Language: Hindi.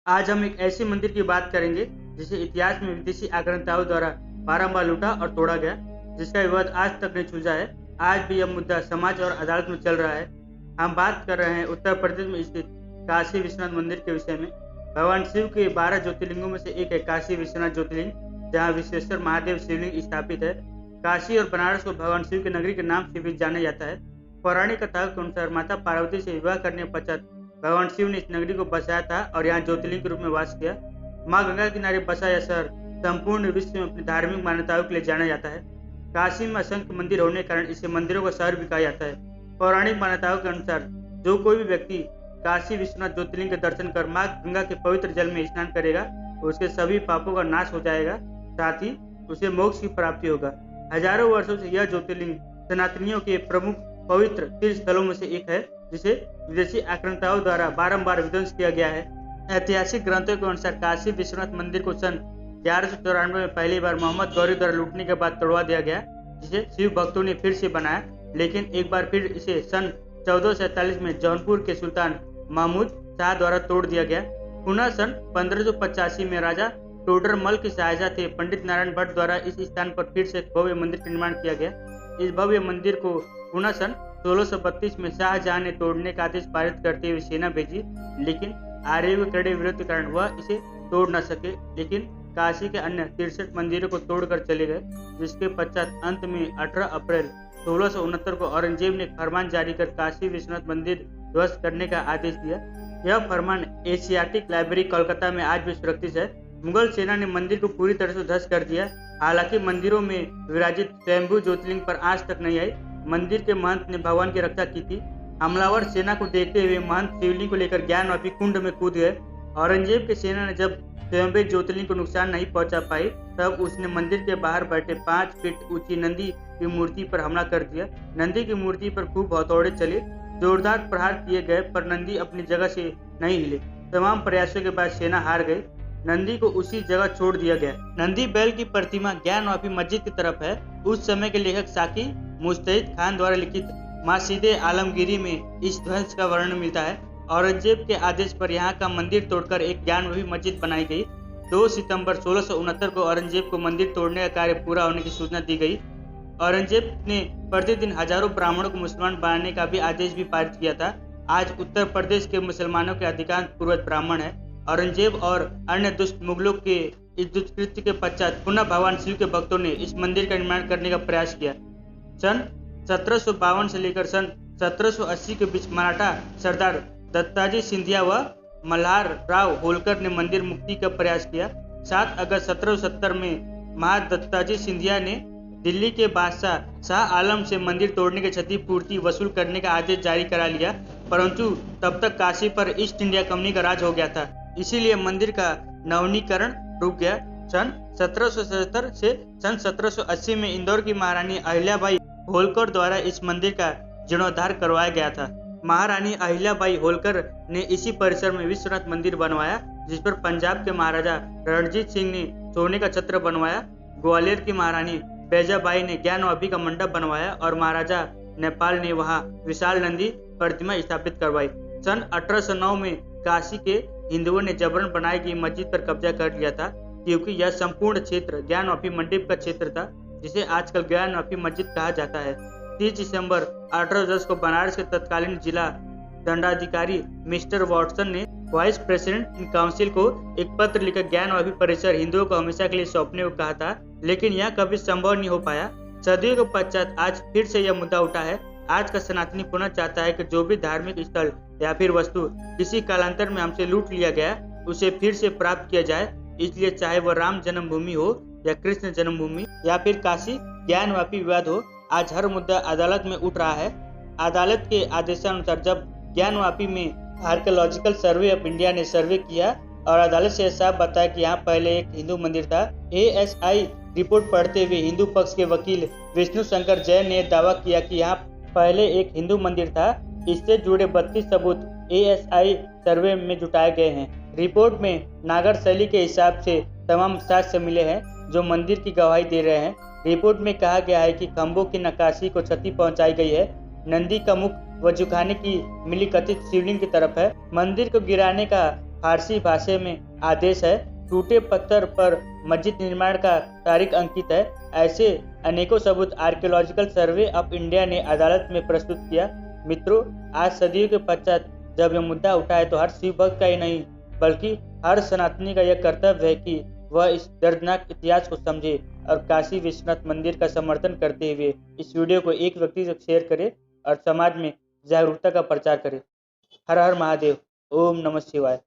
आज हम एक ऐसे मंदिर की बात करेंगे जिसे इतिहास में विदेशी आक्रांताओं द्वारा बारंबार लूटा और तोड़ा गया, जिसका विवाद आज तक नहीं सुलझा है। आज भी यह मुद्दा समाज और अदालत में चल रहा है। हम बात कर रहे हैं उत्तर प्रदेश में स्थित काशी विश्वनाथ मंदिर के विषय में। भगवान शिव के 12 ज्योतिर्लिंगों में से एक है काशी विश्वनाथ ज्योतिर्लिंग, जहाँ विश्वेश्वर महादेव शिवलिंग स्थापित है। काशी और बनारस को भगवान शिव की नगरी के नाम से भी जाना जाता है। पौराणिक कथाओं के अनुसार माता पार्वती से विवाह करने के पश्चात भगवान शिव ने इस नगरी को बसाया था और यहाँ ज्योतिर्लिंग के रूप में वास किया। माँ गंगा के किनारे बसा यह शहर संपूर्ण विश्व में अपनी धार्मिक मान्यताओं के लिए जाना जाता है। काशी में असंख्य मंदिर होने के कारण इसे मंदिरों का शहर भी कहा जाता है। पौराणिक मान्यताओं के अनुसार जो कोई भी व्यक्ति काशी विश्वनाथ ज्योतिर्लिंग के दर्शन कर माँ गंगा के पवित्र जल में स्नान करेगा, उसके सभी पापों का नाश हो जाएगा, साथ ही उसे मोक्ष की प्राप्ति होगा। हजारों वर्षों से यह ज्योतिर्लिंग सनातनियों के प्रमुख पवित्र तीर्थ स्थलों में से एक है, जिसे विदेशी आक्रांताओं द्वारा बारंबार विध्वंस किया गया है। ऐतिहासिक ग्रंथों के अनुसार काशी विश्वनाथ मंदिर को सन 1194 में पहली बार मोहम्मद गौरी द्वारा लूटने के बाद तोड़वा दिया गया, जिसे शिव भक्तों ने फिर से बनाया। लेकिन एक बार फिर इसे सन 1447 में जौनपुर के सुल्तान महमूद शाह द्वारा तोड़ दिया गया। पुनः सन 1585 में राजा टोडरमल की सहायता से पंडित नारायण भट्ट द्वारा इस स्थान पर फिर से एक भव्य मंदिर का निर्माण किया गया। इस भव्य मंदिर को पुनः सन 1632 में शाहजहां ने तोड़ने का आदेश पारित करते हुए सेना भेजी, लेकिन आर्यों के कड़े विरोध के कारण वह इसे तोड़ न सके। लेकिन काशी के अन्य 63 मंदिरों को तोड़कर चले गए, जिसके पश्चात अंत में 18 अप्रैल 1669 को औरंगजेब ने फरमान जारी कर काशी विश्वनाथ मंदिर ध्वस्त करने का आदेश दिया। यह फरमान एशियाटिक लाइब्रेरी कोलकाता में आज भी सुरक्षित है। मुगल सेना ने मंदिर को पूरी तरह से ध्वस्त कर दिया। हालांकि मंदिरों में विराजित स्वयंभू ज्योतिर्लिंग पर आज तक नहीं आई। मंदिर के महंत ने भगवान की रक्षा की थी। हमलावर सेना को देखते हुए महंत शिवलिंग को लेकर ज्ञानवापी कुंड में कूद गए। औरंगजेब की सेना ने जब स्वयंभू ज्योतिर्लिंग को नुकसान नहीं पहुंचा पाई, तब उसने मंदिर के बाहर बैठे 5 फीट ऊंची नंदी की मूर्ति पर हमला कर दिया। नंदी की मूर्ति पर खूब हथौड़े चले, जोरदार प्रहार किए गए, पर नंदी अपनी जगह से नहीं हिले। तमाम प्रयासों के बाद सेना हार गई। नंदी को उसी जगह छोड़ दिया गया। नंदी बैल की प्रतिमा ज्ञानवापी मस्जिद की तरफ है। उस समय के लेखक साकी मुस्तैद खान द्वारा लिखित मासीदे आलमगीरी में इस ध्वंस का वर्णन मिलता है। औरंगजेब के आदेश पर यहाँ का मंदिर तोड़कर एक ज्ञानवापी मस्जिद बनाई गई। 2 सितंबर 1669 को औरंगजेब को मंदिर तोड़ने का कार्य पूरा होने की सूचना दी गई। औरंगजेब ने प्रतिदिन हजारों ब्राह्मणों को मुसलमान बनाने का भी आदेश भी पारित किया था। आज उत्तर प्रदेश के मुसलमानों के अधिकांश पूर्वज ब्राह्मण है। औरंगजेब और अन्य दुष्ट मुगलों के इस दुष्कृत्य के पश्चात पुनः भगवान शिव के भक्तों ने इस मंदिर का निर्माण करने का प्रयास किया। सन 1752 से लेकर सन 1780 के बीच मराठा सरदार दत्ताजी सिंधिया व मल्हार राव होलकर ने मंदिर मुक्ति का प्रयास किया। 7 अगस्त 1770 में महादत्ताजी सिंधिया ने दिल्ली के बादशाह शाह आलम से मंदिर तोड़ने की क्षतिपूर्ति वसूल करने का आदेश जारी करा लिया, परंतु तब तक काशी पर ईस्ट इंडिया कंपनी का राज हो गया था, इसीलिए मंदिर का नवीनीकरण रुक गया। सन 1777 से सन 1780 में इंदौर की महारानी अहिल्याबाई होलकर द्वारा इस मंदिर का जीर्णोद्धार करवाया गया था। महारानी अहिल्याबाई होलकर ने इसी परिसर में विश्वनाथ मंदिर बनवाया, जिस पर पंजाब के महाराजा रणजीत सिंह ने सोने का छत्र बनवाया। ग्वालियर की महारानी बैजाबाई ने ज्ञानवापी का मंडप बनवाया और महाराजा नेपाल ने वहां विशाल नंदी प्रतिमा स्थापित करवाई। सन 1809 में काशी के हिंदुओं ने जबरन बनाई गई मस्जिद पर कब्जा कर लिया था, क्योंकि यह संपूर्ण क्षेत्र ज्ञानवापी मंडप का क्षेत्र था, जिसे आजकल ज्ञानवापी मस्जिद कहा जाता है। 30 दिसंबर 1810 को बनारस के तत्कालीन जिला दंडाधिकारी मिस्टर वॉटसन ने वाइस प्रेसिडेंट इन काउंसिल को एक पत्र लिखकर ज्ञानवापी परिसर हिंदुओं को हमेशा के लिए सौंपने को कहा था, लेकिन यह कभी संभव नहीं हो पाया। सदियों के पश्चात आज फिर से यह मुद्दा उठा है। आज का सनातनी पुनः चाहता है कि जो भी धार्मिक स्थल या फिर वस्तु किसी कालांतर में हमसे लूट लिया गया, उसे फिर से प्राप्त किया जाए। इसलिए चाहे वह राम जन्मभूमि हो या कृष्ण जन्मभूमि या फिर काशी ज्ञानवापी विवाद हो, आज हर मुद्दा अदालत में उठ रहा है। अदालत के आदेशानुसार जब ज्ञानवापी में आर्कियोलॉजिकल सर्वे ऑफ इंडिया ने सर्वे किया और अदालत से साफ बताया कि यहाँ पहले एक हिंदू मंदिर था। ASI रिपोर्ट पढ़ते हुए हिंदू पक्ष के वकील विष्णु शंकर जैन ने दावा किया कि यहाँ पहले एक हिंदू मंदिर था। इससे जुड़े 32 सबूत ASI सर्वे में जुटाए गए हैं। रिपोर्ट में नागर शैली के हिसाब से तमाम साक्ष्य मिले हैं जो मंदिर की गवाही दे रहे हैं। रिपोर्ट में कहा गया है कि खंभों की नक्काशी को क्षति पहुंचाई गई है। नंदी का मुख व झुकाने की मिली कथित शिवलिंग की तरफ है। मंदिर को गिराने का फारसी भाषा में आदेश है। टूटे पत्थर पर मस्जिद निर्माण का तारीख अंकित है। ऐसे अनेकों सबूत आर्कियोलॉजिकल सर्वे ऑफ इंडिया ने अदालत में प्रस्तुत किया। मित्रों, आज सदियों के पश्चात जब यह मुद्दा उठा है तो हर शिव भक्त का ही नहीं बल्कि हर सनातनी का यह कर्तव्य है कि वह इस दर्दनाक इतिहास को समझे और काशी विश्वनाथ मंदिर का समर्थन करते हुए इस वीडियो को एक व्यक्ति तक शेयर करे और समाज में जागरूकता का प्रचार करे। हर हर महादेव। ओम नमः शिवाय।